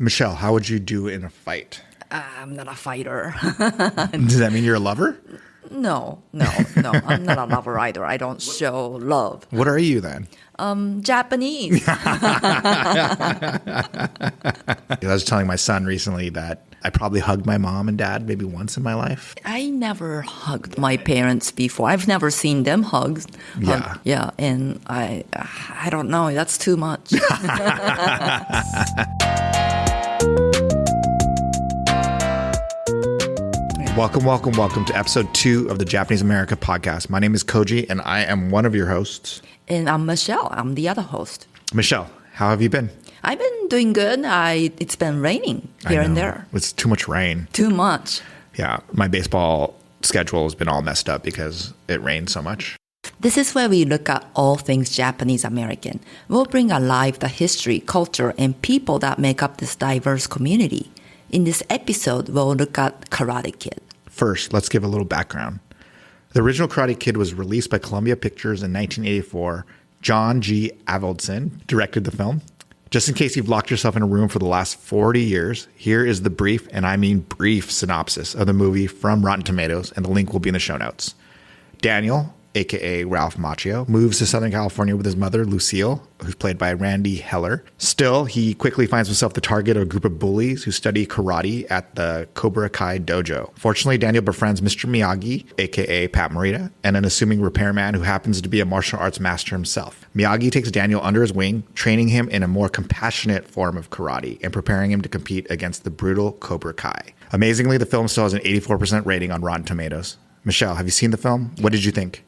Michelle, how would you do in a fight? I'm not a fighter. Does that mean you're a lover? No. I'm not a lover either. I don't show love. What are you then? Japanese. I was telling my son recently that I probably hugged my mom and dad maybe once in my life. I never hugged my parents before. I've never seen them hug. Yeah, and I don't know. That's too much. Welcome to episode 2 of the Japanese America podcast. My name is Koji, and I am one of your hosts. And I'm Michelle. I'm the other host. Michelle, how have you been? I've been doing good. It's been raining here and there. It's too much rain. Too much. Yeah, my baseball schedule has been all messed up because it rained so much. This is where we look at all things Japanese American. We'll bring alive the history, culture, and people that make up this diverse community. In this episode, we'll look at Karate Kid. First, let's give a little background. The original Karate Kid was released by Columbia Pictures in 1984. John G. Avildsen directed the film. Just in case you've locked yourself in a room for the last 40 years, here is the brief, and I mean brief, synopsis of the movie from Rotten Tomatoes, and the link will be in the show notes. Daniel, a.k.a. Ralph Macchio, moves to Southern California with his mother, Lucille, who's played by Randy Heller. Still, he quickly finds himself the target of a group of bullies who study karate at the Cobra Kai dojo. Fortunately, Daniel befriends Mr. Miyagi, a.k.a. Pat Morita, and an assuming repairman who happens to be a martial arts master himself. Miyagi takes Daniel under his wing, training him in a more compassionate form of karate and preparing him to compete against the brutal Cobra Kai. Amazingly, the film still has an 84% rating on Rotten Tomatoes. Michelle, have you seen the film? What did you think?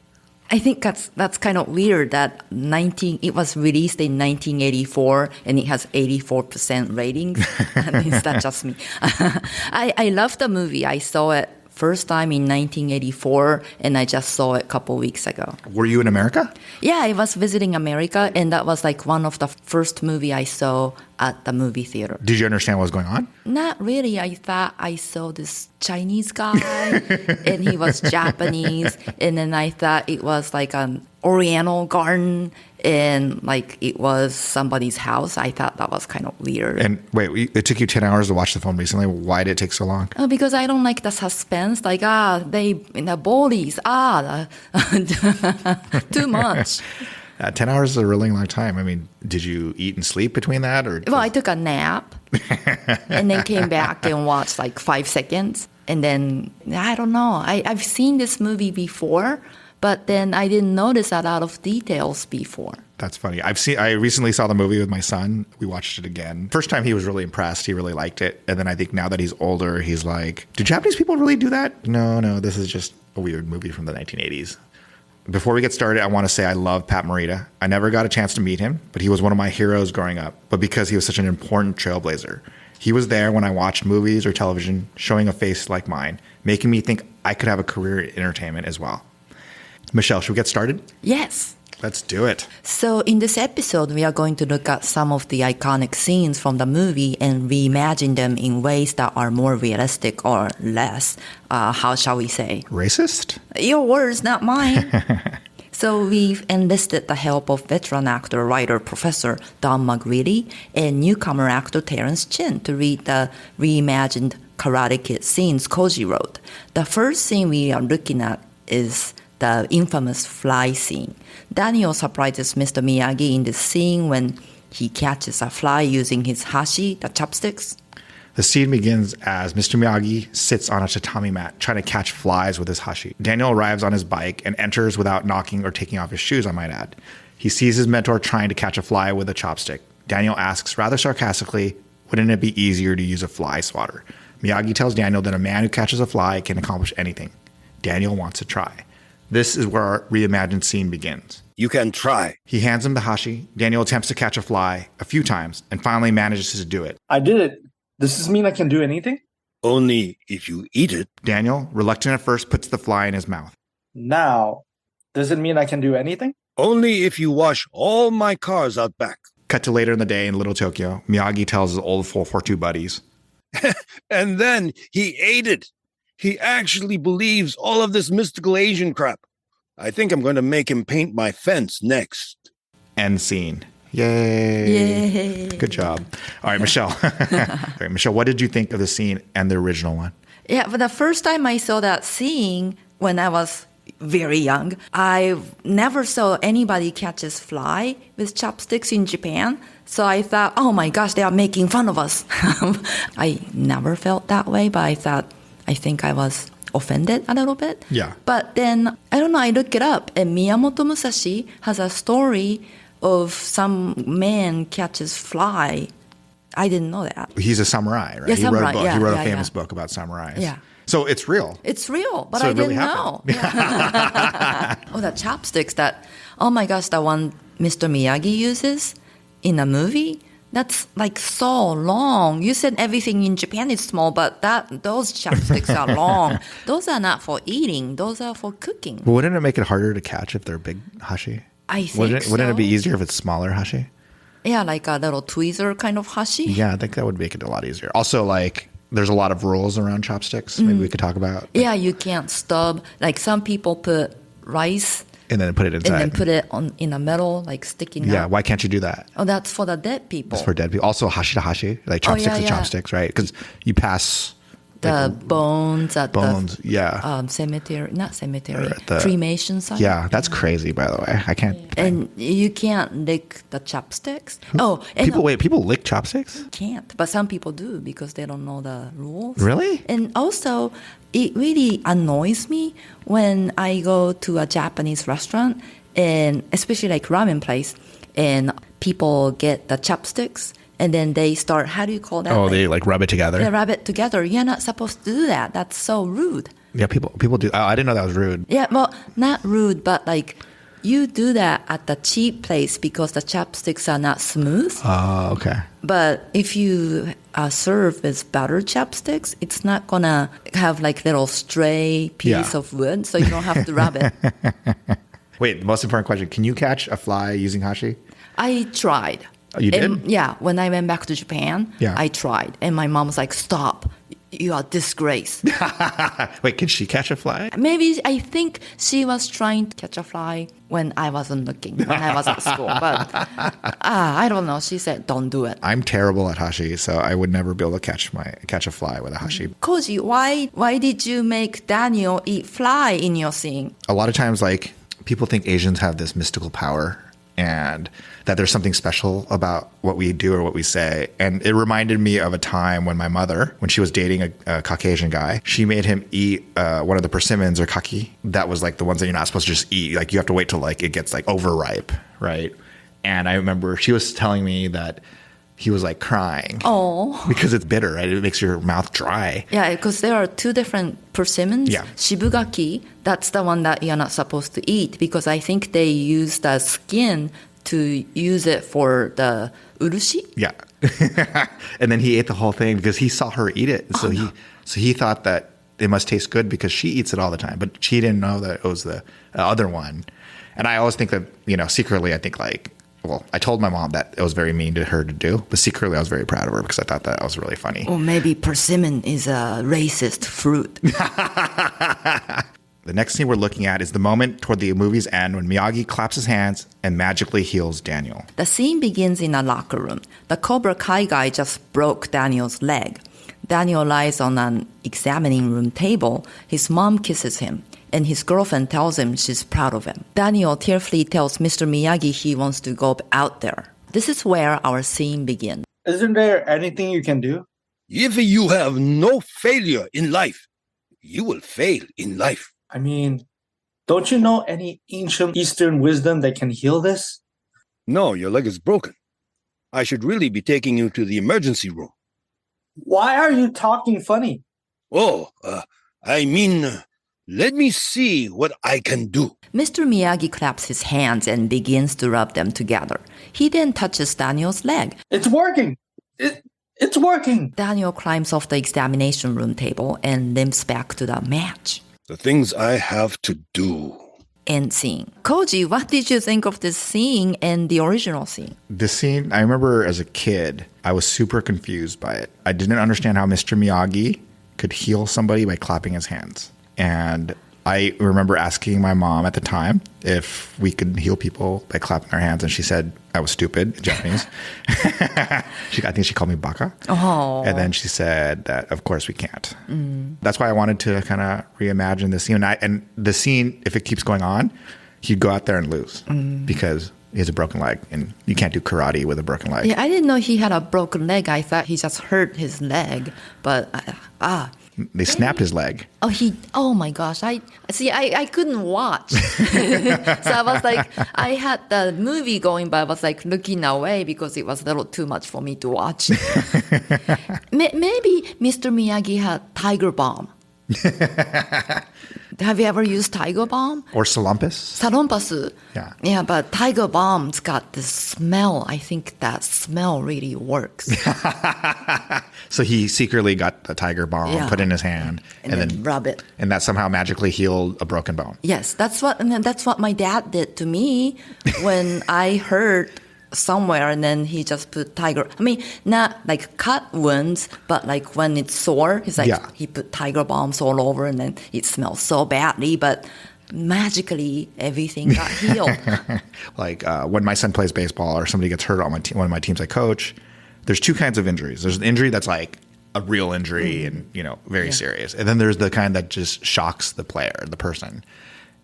I think that's kind of weird that it was released in 1984 and it has 84% ratings. Is that just me? I love the movie. I saw it first time in 1984 and I just saw it a couple weeks ago. Were you in America? Yeah, I was visiting America and that was like one of the first movie I saw at the movie theater. Did you understand what was going on? Not really. I thought I saw this Chinese guy and he was Japanese. And then I thought it was like an Oriental garden and like it was somebody's house. I thought that was kind of weird. And wait, it took you 10 hours to watch the film recently. Why did it take so long? Because I don't like the suspense. Like, the bullies, too much. 10 hours is a really long time. I mean, did you eat and sleep between that? Well, I took a nap and then came back and watched like 5 seconds. And then, I don't know. I've seen this movie before, but then I didn't notice a lot of details before. That's funny. I recently saw the movie with my son. We watched it again. First time he was really impressed. He really liked it. And then I think now that he's older, he's like, do Japanese people really do that? No, this is just a weird movie from the 1980s. Before we get started, I want to say I love Pat Morita. I never got a chance to meet him, but he was one of my heroes growing up. But because he was such an important trailblazer, he was there when I watched movies or television, showing a face like mine, making me think I could have a career in entertainment as well. Michelle, should we get started? Yes. Let's do it. So in this episode, we are going to look at some of the iconic scenes from the movie and reimagine them in ways that are more realistic or less, how shall we say? Racist? Your words, not mine. So we've enlisted the help of veteran actor, writer, professor Don Magwili and newcomer actor Terrence Chin to read the reimagined Karate Kid scenes Koji wrote. The first scene we are looking at is the infamous fly scene. Daniel surprises Mr. Miyagi in this scene when he catches a fly using his hashi, the chopsticks. The scene begins as Mr. Miyagi sits on a tatami mat trying to catch flies with his hashi. Daniel arrives on his bike and enters without knocking or taking off his shoes, I might add. He sees his mentor trying to catch a fly with a chopstick. Daniel asks rather sarcastically, wouldn't it be easier to use a fly swatter? Miyagi tells Daniel that a man who catches a fly can accomplish anything. Daniel wants to try. This is where our reimagined scene begins. You can try. He hands him the hashi. Daniel attempts to catch a fly a few times and finally manages to do it. I did it. Does this mean I can do anything? Only if you eat it. Daniel, reluctant at first, puts the fly in his mouth. Now, does it mean I can do anything? Only if you wash all my cars out back. Cut to later in the day in Little Tokyo. Miyagi tells his old 442 buddies. And then he ate it. He actually believes all of this mystical Asian crap. I think I'm going to make him paint my fence next. End scene. Yay. Good job. All right, Michelle. Michelle, what did you think of the scene and the original one? Yeah, but the first time I saw that scene when I was very young, I never saw anybody catches fly with chopsticks in Japan. So I thought, oh my gosh, they are making fun of us. I never felt that way, but I think I was offended a little bit. Yeah. But then, I don't know, I look it up, and Miyamoto Musashi has a story of some man catches fly. I didn't know that. He's a samurai, right? Yeah, He wrote a samurai. book. Yeah, He wrote a yeah, famous yeah. book about samurais. Yeah. So it's real. It's real, but So I it really didn't happened. know. Yeah. Oh, the chopsticks oh my gosh, the one Mr. Miyagi uses in a movie, that's like so long. You said everything in Japan is small, but those chopsticks are long. Those are not for eating. Those are for cooking. But wouldn't it make it harder to catch if they're big hashi? I think Wouldn't it be so. easier if it's smaller hashi? Yeah, like a little tweezer kind of hashi. Yeah, I think that would make it a lot easier. Also, like, there's a lot of rules around chopsticks. Maybe we could talk about. Yeah, you can't stub. Like some people put rice And then put it inside. and then put it in the middle, like sticking Yeah, out. why can't you do that? Oh, that's for the dead people. It's for dead people. Also, hashi to hashi, like chopsticks yeah, to yeah. chopsticks, right? Because you pass The bones at bones. the Yeah. cemetery, not cemetery, Or at the- cremation site. Yeah, that's crazy, by the way. I can't. And you can't lick the chopsticks. Oh, and People lick chopsticks? can't, but some people do because they don't know the rules. Really? And also, it really annoys me when I go to a Japanese restaurant, and especially like ramen place, and people get the chopsticks, and then they start, how do you call that? Oh, they like rub it together? They rub it together. You're not supposed to do that. That's so rude. Yeah, people do. Oh, I didn't know that was rude. Yeah, well, not rude, but like you do that at the cheap place because the chopsticks are not smooth. Oh, okay. But if you serve with butter chopsticks, it's not gonna have like little stray piece Yeah. of wood, so you don't have to rub it. Wait, the most important question. Can you catch a fly using hashi? I tried. Oh, you did? And, yeah, when I went back to Japan, Yeah. I tried. And my mom was like, stop. You are disgrace. Wait, can she catch a fly? Maybe I think she was trying to catch a fly when I wasn't looking, when I was at school. But I don't know. She said, don't do it. I'm terrible at hashi, so I would never be able to catch a fly with a hashi. Koji, why did you make Daniel eat fly in your scene? A lot of times, like, people think Asians have this mystical power and that there's something special about what we do or what we say. And it reminded me of a time when my mother, when she was dating a Caucasian guy, she made him eat one of the persimmons or kaki. That was like the ones that you're not supposed to just eat. Like you have to wait till like it gets like overripe, right? And I remember she was telling me that he was like crying. Oh. Because it's bitter, right? It makes your mouth dry. Yeah, because there are two different persimmons. Yeah. Shibugaki, that's the one that you're not supposed to eat because I think they use the skin to use it for the urushi. Yeah. And then he ate the whole thing because he saw her eat it. So he thought that it must taste good because she eats it all the time. But she didn't know that it was the other one. And I always think that, secretly I think like, well, I told my mom that it was very mean to her to do, but secretly I was very proud of her because I thought that was really funny. Or maybe persimmon is a racist fruit. The next scene we're looking at is the moment toward the movie's end when Miyagi claps his hands and magically heals Daniel. The scene begins in a locker room. The Cobra Kai guy just broke Daniel's leg. Daniel lies on an examining room table. His mom kisses him, and his girlfriend tells him she's proud of him. Daniel tearfully tells Mr. Miyagi he wants to go out there. This is where our scene begins. Isn't there anything you can do? If you have no failure in life, you will fail in life. I mean, don't you know any ancient Eastern wisdom that can heal this? No, your leg is broken. I should really be taking you to the emergency room. Why are you talking funny? Oh, let me see what I can do. Mr. Miyagi claps his hands and begins to rub them together. He then touches Daniel's leg. It's working. It's working. Daniel climbs off the examination room table and limps back to the match. The things I have to do. End scene. Koji, what did you think of this scene and the original scene? This scene, I remember as a kid, I was super confused by it. I didn't understand how Mr. Miyagi could heal somebody by clapping his hands. And I remember asking my mom at the time if we could heal people by clapping our hands, and she said I was stupid in Japanese. I think she called me baka. Oh. And then she said that, of course, we can't. That's why I wanted to kind of reimagine the scene. And the scene, if it keeps going on, he'd go out there and lose because he has a broken leg, and you can't do karate with a broken leg. Yeah, I didn't know he had a broken leg. I thought he just hurt his leg, but They snapped his leg. Oh my gosh. I couldn't watch. So I was like, I had the movie going, but I was like looking away because it was a little too much for me to watch. Maybe Mr. Miyagi had tiger balm. Have you ever used tiger balm? Or Salumpus. Salonpas. Yeah. Yeah, but tiger balm's got this smell. I think that smell really works. So he secretly got the tiger balm, put it in his hand, and then rub it. And that somehow magically healed a broken bone. Yes, that's what my dad did to me when I hurt somewhere, and then he just put tiger. I mean, not like cut wounds, but like when it's sore, he's like he put tiger balms all over, and then it smells so badly, but magically everything got healed. Like when my son plays baseball or somebody gets hurt on one of my teams I coach, there's two kinds of injuries. There's an injury that's like a real injury and very serious, and then there's the kind that just shocks the player, the person.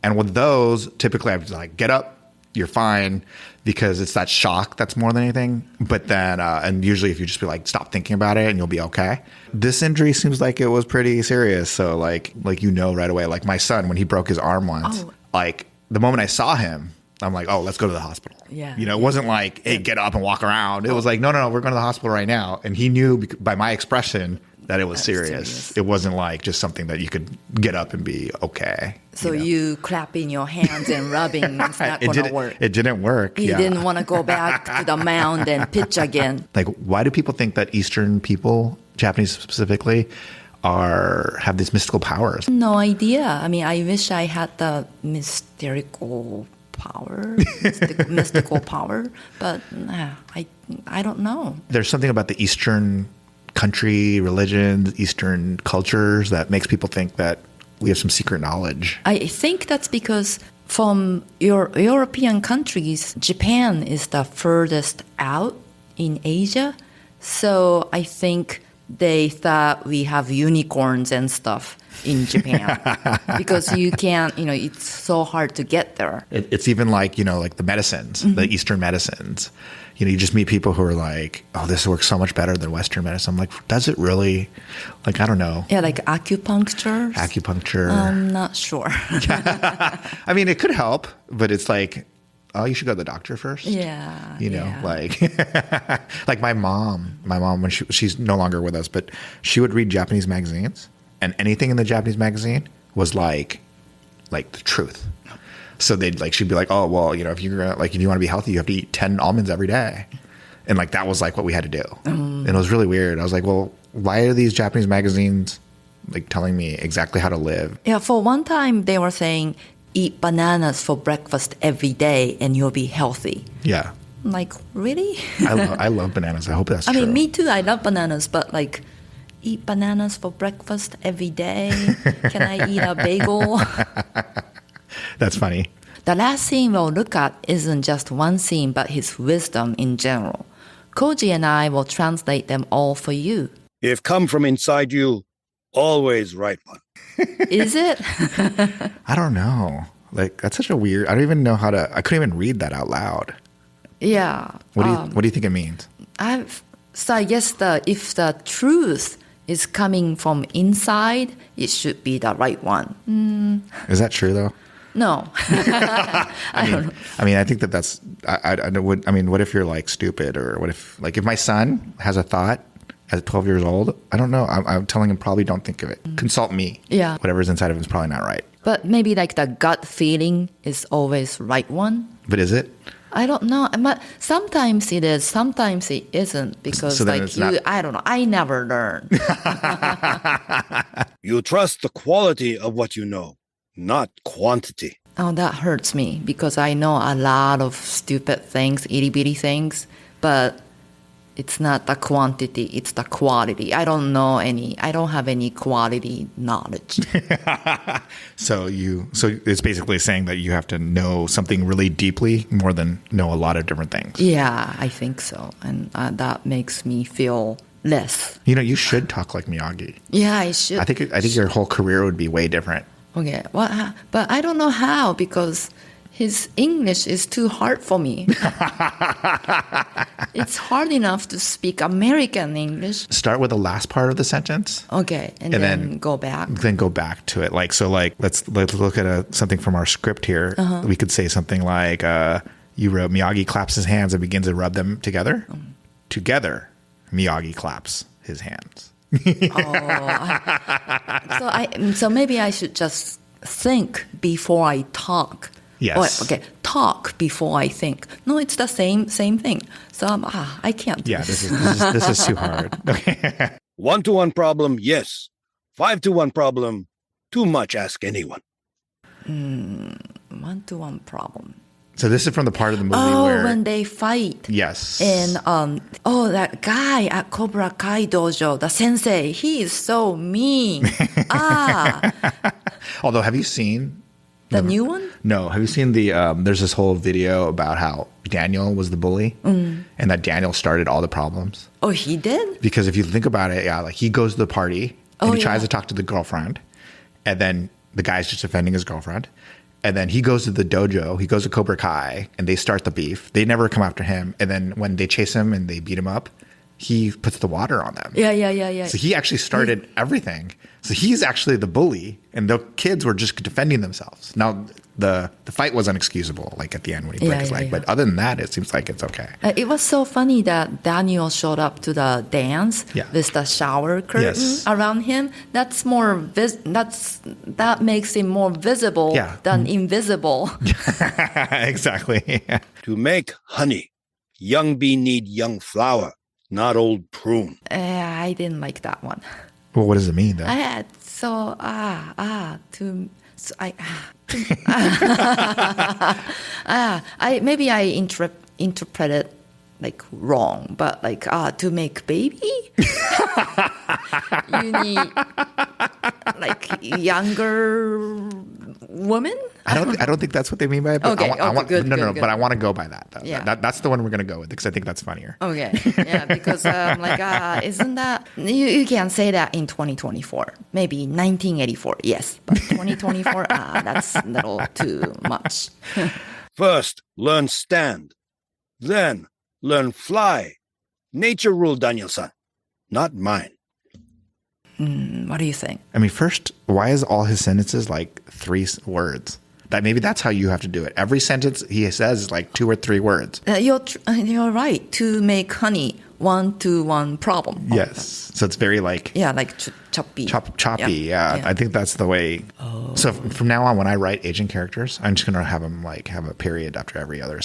And with those, typically I was like, get up. You're fine, because it's that shock that's more than anything. But then, and usually if you just be like, stop thinking about it and you'll be okay. This injury seems like it was pretty serious. So like right away, like my son, when he broke his arm once, like the moment I saw him, I'm like, oh, let's go to the hospital. Yeah. It wasn't like, hey, get up and walk around. It was like, no, we're going to the hospital right now. And he knew by my expression that it was serious. It wasn't like just something that you could get up and be okay. So you clapping your hands and rubbing, it's not going to work. It didn't work. He didn't want to go back to the mound and pitch again. Like, why do people think that Eastern people, Japanese specifically, have these mystical powers? No idea. I mean, I wish I had the mystical power, but I don't know. There's something about the Eastern country, religions, Eastern cultures that makes people think that we have some secret knowledge. I think that's because from European countries, Japan is the furthest out in Asia. So I think they thought we have unicorns and stuff in Japan because you can't, it's so hard to get there. It's even like, like the medicines, the Eastern medicines. You just meet people who are like, oh, this works so much better than Western medicine. I'm like, does it really? Like, I don't know. Yeah, like acupuncture. I'm not sure. I mean, it could help, but it's like, oh, you should go to the doctor first. Yeah. Like, like my mom, when she's no longer with us, but she would read Japanese magazines, and anything in the Japanese magazine was like the truth. So she'd be like, oh, well, if you want to be healthy, you have to eat 10 almonds every day. And like, that was like what we had to do. And it was really weird. I was like, well, why are these Japanese magazines like telling me exactly how to live? Yeah. For one time they were saying, eat bananas for breakfast every day and you'll be healthy. Yeah. I'm like, really? I love bananas. I hope that's true. I mean, me too. I love bananas, but like, eat bananas for breakfast every day. Can I eat a bagel? That's funny. The last scene we'll look at isn't just one scene, but his wisdom in general. Koji and I will translate them all for you. If come from inside you, always write one. Is it? I don't know. Like, that's such a weird, I don't even know I couldn't even read that out loud. Yeah. What do you think it means? So I guess if the truth is coming from inside, it should be the right one. Is that true though? No. I don't know. I mean, I think that's, what if you're like stupid, or what if, like, if my son has a thought at 12 years old, I don't know. I'm telling him probably don't think of it. Consult me. Yeah. Whatever's inside of him is probably not right. But maybe like the gut feeling is always right one. But is it? I don't know. But sometimes it is, sometimes it isn't, because I don't know. I never learn. You trust the quality of what you know, not quantity. Oh, that hurts me, because I know a lot of stupid things, itty bitty things, but it's not the quantity, it's the quality. I don't have any quality knowledge. So it's basically saying that you have to know something really deeply more than know a lot of different things. Yeah, I think so. And that makes me feel less. You should talk like Miyagi. Yeah, I should. I think your whole career would be way different. Okay, well, but I don't know how because his English is too hard for me. It's hard enough to speak American English. Start with the last part of the sentence. Okay, and then go back. Then go back to it. Let's look at something from our script here. We could say something like, you wrote, Miyagi claps his hands and begins to rub them together. Together, Miyagi claps his hands. So maybe I should just think before I talk. Yes. Okay, talk before I think. No, it's the same thing. So I can't. Yeah, this is too hard. Okay. 1-to-1 problem, yes. 5-to-1 problem, too much, ask anyone. 1-to-1 problem. So this is from the part of the movie where when they fight. Yes. And that guy at Cobra Kai dojo, the sensei, he is so mean. Although, have you seen the new one? No. Have you seen there's this whole video about how Daniel was the bully and that Daniel started all the problems. Oh, he did? Because if you think about it, yeah, like he goes to the party and he tries to talk to the girlfriend, and then the guy's just offending his girlfriend. And then he goes to the dojo, he goes to Cobra Kai, and they start the beef. They never come after him. And then when they chase him and they beat him up, he puts the water on them. Yeah. So he actually started everything. So he's actually the bully, and the kids were just defending themselves. Now, the fight was unexcusable, like at the end when he broke his leg. But other than that, it seems like it's okay. It was so funny that Daniel showed up to the dance with the shower curtain around him. That's more that makes him more visible than invisible. Exactly. To make honey, young bee need young flower, not old prune. I didn't like that one. Well, what does it mean, though? Maybe I interpreted like wrong, but like to make baby, you need like younger woman. I don't think that's what they mean by it. But Okay, good. But I want to go by that. Though. Yeah. That's the one we're gonna go with because I think that's funnier. Okay, yeah, because isn't that you can say that in 2024, maybe 1984, yes, but 2024, that's a little too much. First, learn stand, then learn fly. Nature rule, Daniel-san, not mine. What do you think? I mean, first, why is all his sentences like 3 words? Maybe that's how you have to do it. Every sentence he says is like 2 or 3 words. You're right. To make honey, 1-to-1 problem. Yes. So it's very like choppy. Choppy. Yeah. I think that's the way. Oh. So from now on, when I write Asian characters, I'm just gonna have them like have a period after every other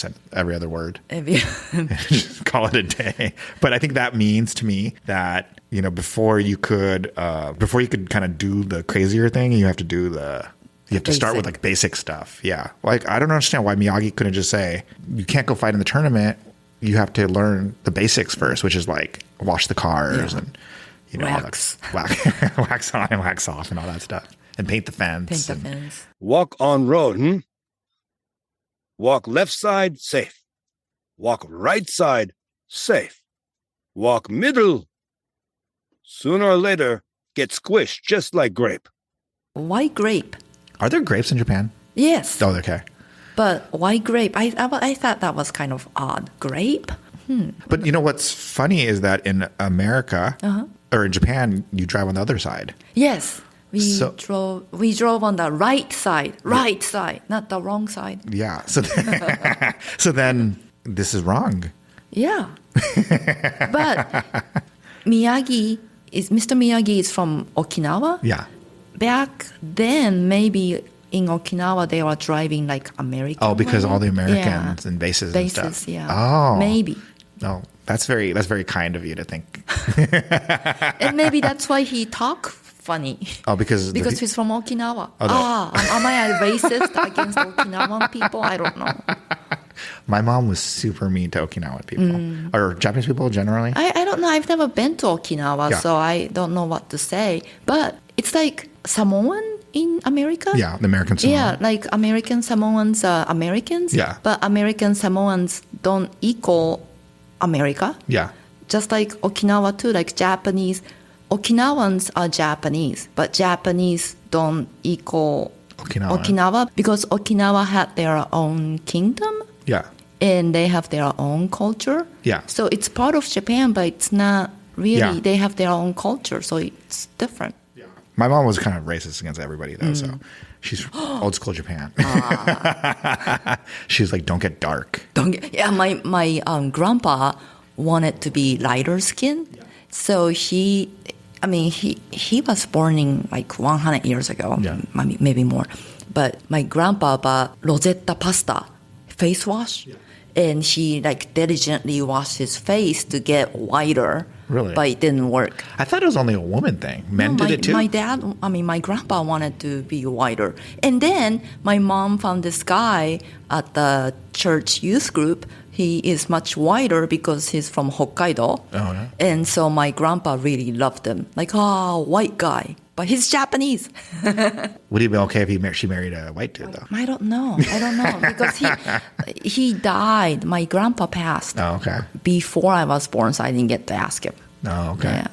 word. Just call it a day. But I think that means to me that before you could kind of do the crazier thing, you have to do You have to start with like basic stuff. Yeah. Like, I don't understand why Miyagi couldn't just say, you can't go fight in the tournament. You have to learn the basics first, which is like wash the cars and, wax. Wax on and wax off and all that stuff. And paint the fence. Walk on road, Walk left side, safe. Walk right side, safe. Walk middle. Sooner or later, get squished just like grape. Why grape? Are there grapes in Japan? Yes. Oh, okay. But why grape? I thought that was kind of odd. Grape? But what's funny is that in America or in Japan, you drive on the other side. Yes. We drove on the right side, not the wrong side. Yeah. So then this is wrong. Yeah. But Mr. Miyagi is from Okinawa. Yeah. Back then, maybe in Okinawa, they were driving like American. Oh, because all the Americans and bases and stuff. Yeah. Oh. Maybe. No, that's very kind of you to think. And maybe that's why he talk funny. Oh, because he's from Okinawa. Am I a racist against Okinawan people? I don't know. My mom was super mean to Okinawan people or Japanese people generally. I don't know. I've never been to Okinawa, Yeah. so I don't know what to say. But it's like Samoan in America. Yeah, the American Samoan. Yeah, like American Samoans are Americans. Yeah. But American Samoans don't equal America. Yeah. Just like Okinawa too, like Japanese. Okinawans are Japanese, but Japanese don't equal Okinawa because Okinawa had their own kingdom Yeah. and they have their own culture. Yeah. So it's part of Japan, but it's not really. Yeah. They have their own culture, so it's different. My mom was kind of racist against everybody though, so she's old school Japan. She was like, "Don't get dark." Yeah, my grandpa wanted to be lighter skin, so he was born in like 100 years ago, Yeah. maybe more. But my grandpa bought Rosetta pasta, face wash, and he like diligently washed his face to get whiter. Really? But it didn't work. I thought it was only a woman thing. Men No, did it too. my grandpa wanted to be whiter. And then my mom found this guy at the church youth group. He is much whiter because he's from Hokkaido. Oh, yeah. And so my grandpa really loved him. Like, oh, white guy. But he's Japanese. Would he be okay if she married a white dude though? I don't know. Because he died. My grandpa passed Oh, okay. before I was born, so I didn't get to ask him. Oh, okay. Yeah.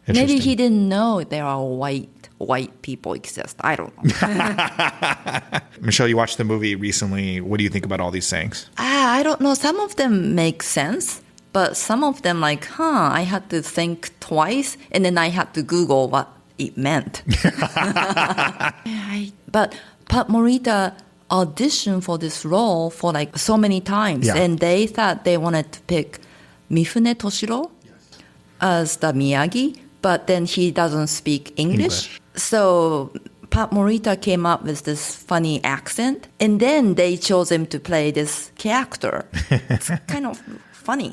Maybe Interesting. he didn't know there are white people exist. I don't know. Michelle, you watched the movie recently. What do you think about all these sayings? I don't know. Some of them make sense, but some of them I had to think twice, and then I had to Google what it meant. But Pat Morita auditioned for this role for like so many times, Yeah. and they thought they wanted to pick Mifune Toshiro as the Miyagi, but then he doesn't speak English. So Pat Morita came up with this funny accent, and then they chose him to play this character. It's kind of funny.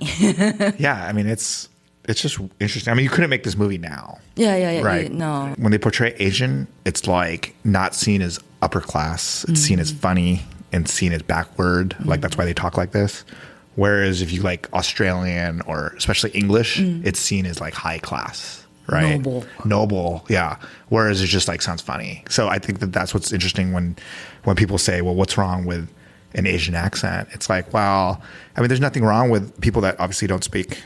Yeah, I mean, it's just interesting. I mean, you couldn't make this movie now. Yeah. Right. No. When they portray Asian, it's like not seen as upper class. It's seen as funny and seen as backward. Like that's why they talk like this. Whereas if you like Australian or especially English, it's seen as like high class, right? Noble, yeah. Whereas it just like sounds funny. So I think that's what's interesting when people say, well, what's wrong with an Asian accent? It's like, well, I mean, there's nothing wrong with people that obviously don't speak,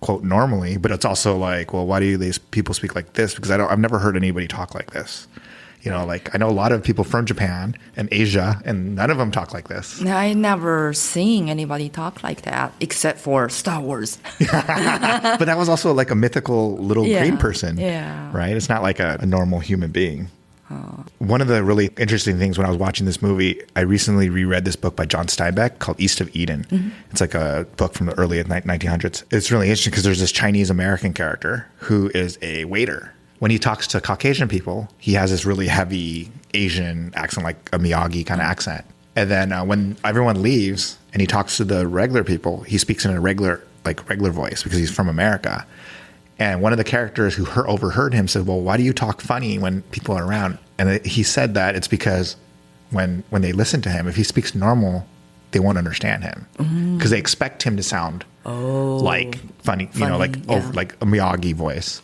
quote normally, but it's also like, well, why do these people speak like this? Because I've never heard anybody talk like this. Like I know a lot of people from Japan and Asia, and none of them talk like this. I never seen anybody talk like that except for Star Wars. But that was also like a mythical little green person, Yeah. right? It's not like a normal human being. One of the really interesting things when I was watching this movie, I recently reread this book by John Steinbeck called East of Eden. It's like a book from the early 1900s. It's really interesting because there's this Chinese American character who is a waiter. When he talks to Caucasian people, he has this really heavy Asian accent, like a Miyagi kind of accent. And then when everyone leaves and he talks to the regular people, he speaks in a regular voice because he's from America. And one of the characters who overheard him said, well, why do you talk funny when people are around? And he said that it's because when they listen to him, if he speaks normal, they won't understand him because they expect him to sound like funny, like a Miyagi voice.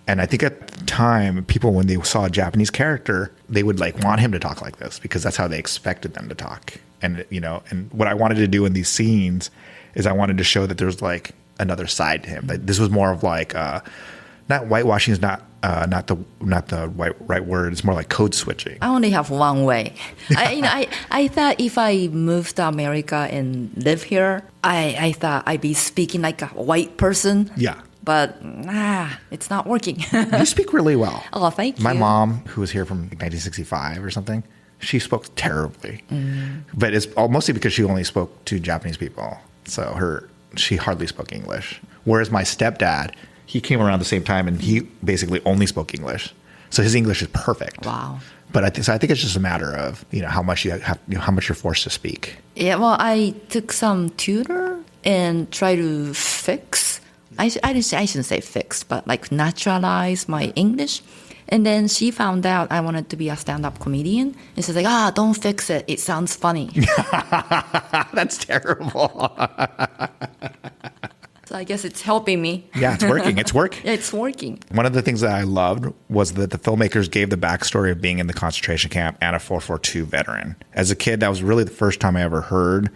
And I think at the time, people, when they saw a Japanese character, they would like want him to talk like this because that's how they expected them to talk. And, and what I wanted to do in these scenes is I wanted to show that there's like another side to him. That this was more of like, not whitewashing is not the right word. It's more like code switching. I only have one way. I thought if I moved to America and live here, I thought I'd be speaking like a white person. Yeah. But it's not working. You speak really well. Oh, thank you. My mom, who was here from 1965 or something, she spoke terribly. But it's mostly because she only spoke to Japanese people. So she hardly spoke English. Whereas my stepdad, he came around the same time and he basically only spoke English. So his English is perfect. Wow. But I think it's just a matter of, how much how much you're forced to speak. Yeah, well, I took some tutor and try to fix. I shouldn't say fix, but like naturalize my English. And then she found out I wanted to be a stand-up comedian. And she's like, don't fix it. It sounds funny. That's terrible. So I guess it's helping me. Yeah, it's working. It's working. It's working. One of the things that I loved was that the filmmakers gave the backstory of being in the concentration camp and a 442 veteran. As a kid, that was really the first time I ever heard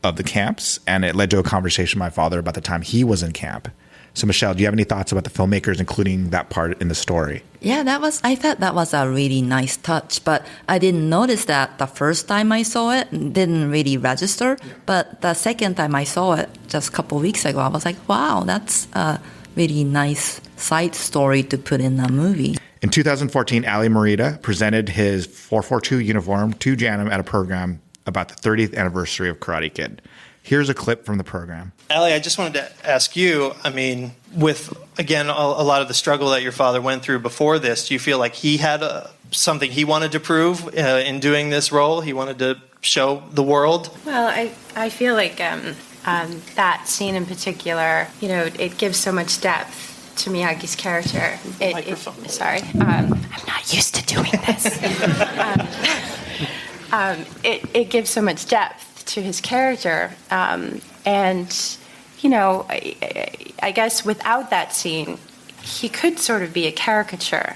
of the camps, and it led to a conversation with my father about the time he was in camp. So, Michelle, do you have any thoughts about the filmmakers, including that part in the story? Yeah, I thought that was a really nice touch, but I didn't notice that the first time I saw it, didn't really register. But the second time I saw it, just a couple of weeks ago, I was like, wow, that's a really nice side story to put in a movie. In 2014, Ali Morita presented his 442 uniform to Janum at a program about the 30th anniversary of Karate Kid. Here's a clip from the program. Ali, I just wanted to ask you, I mean, with, again, a lot of the struggle that your father went through before this, do you feel like he had something he wanted to prove in doing this role? He wanted to show the world? Well, I feel like that scene in particular, it gives so much depth to Miyagi's character. Sorry. I'm not used to doing this. It gives so much depth to his character. And, I guess without that scene, he could sort of be a caricature.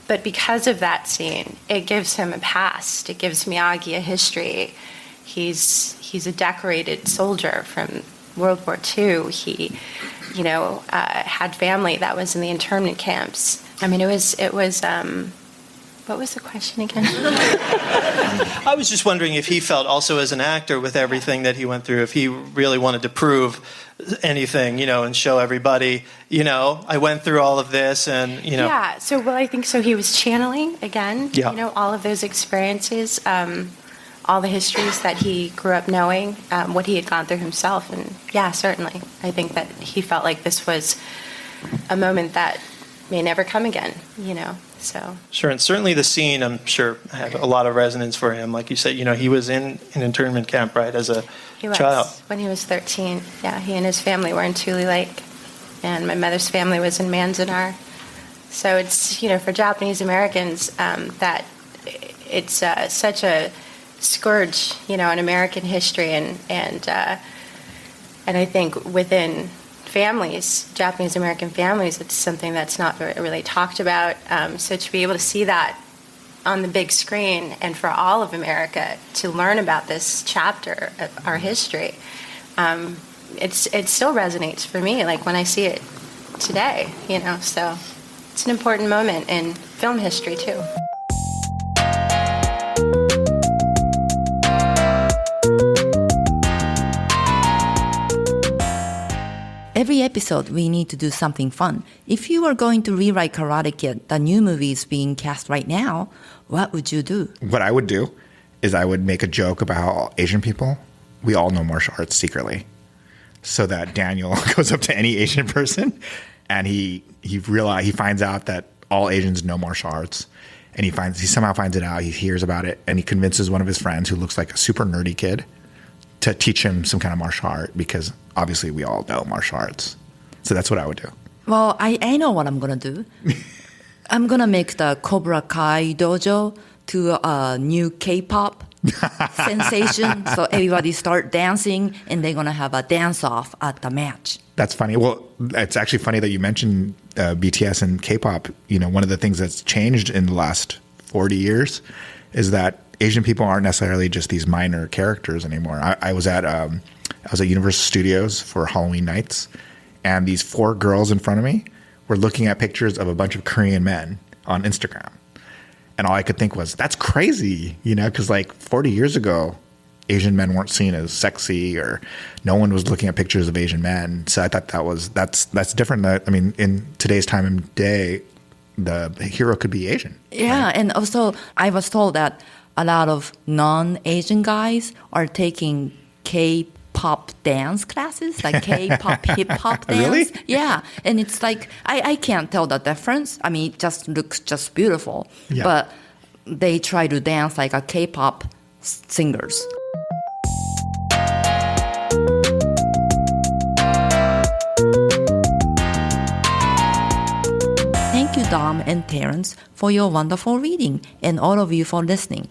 But because of that scene, it gives him a past. It gives Miyagi a history. He's a decorated soldier from World War II. He, had family that was in the internment camps. I mean, it was. What was the question again? I was just wondering if he felt also as an actor with everything that he went through, if he really wanted to prove anything, and show everybody, I went through all of this and, Yeah, I think so. He was channeling, again, all of those experiences, all the histories that he grew up knowing, what he had gone through himself. And yeah, certainly. I think that he felt like this was a moment that may never come again, So. Sure, and certainly the scene, I'm sure, had a lot of resonance for him. Like you said, he was in an internment camp, right, as a child. When he was 13. Yeah, he and his family were in Tule Lake, and my mother's family was in Manzanar. So it's, for Japanese Americans, that it's such a scourge, in American history, and I think within families, Japanese American families, it's something that's not really talked about. So to be able to see that on the big screen and for all of America to learn about this chapter of our history, it still resonates for me, like when I see it today, so it's an important moment in film history too. Every episode, we need to do something fun. If you were going to rewrite Karate Kid, the new movie is being cast right now, what would you do? What I would do is I would make a joke about how Asian people, we all know martial arts secretly. So that Daniel goes up to any Asian person and he finds out that all Asians know martial arts. And he somehow finds it out, he hears about it, and he convinces one of his friends who looks like a super nerdy kid to teach him some kind of martial art, because obviously we all know martial arts. So that's what I would do. Well, I know what I'm going to do. I'm going to make the Cobra Kai dojo to a new K-pop sensation. So everybody start dancing, and they're going to have a dance-off at the match. That's funny. Well, it's actually funny that you mentioned BTS and K-pop. One of the things that's changed in the last 40 years is that Asian people aren't necessarily just these minor characters anymore. I was at Universal Studios for Halloween nights, and these 4 girls in front of me were looking at pictures of a bunch of Korean men on Instagram. And all I could think was, that's crazy, because like 40 years ago, Asian men weren't seen as sexy, or no one was looking at pictures of Asian men. So I thought that's different. I mean, in today's time and day, the hero could be Asian. Yeah, right? And also I was told that a lot of non-Asian guys are taking K-pop dance classes, like K-pop, hip-hop dance. Really? Yeah, and it's like, I can't tell the difference. I mean, it just looks just beautiful. Yeah. But they try to dance like a K-pop singers. Thank you, Dom, and Terrence for your wonderful reading, and all of you for listening.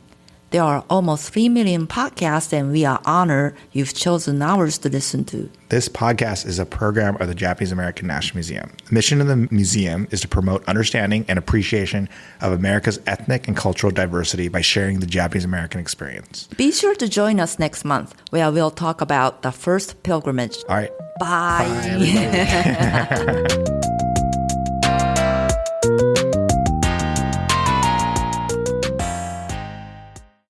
There are almost 3 million podcasts, and we are honored you've chosen ours to listen to. This podcast is a program of the Japanese American National Museum. The mission of the museum is to promote understanding and appreciation of America's ethnic and cultural diversity by sharing the Japanese American experience. Be sure to join us next month, where we'll talk about the first pilgrimage. All right. Bye. Bye, everybody.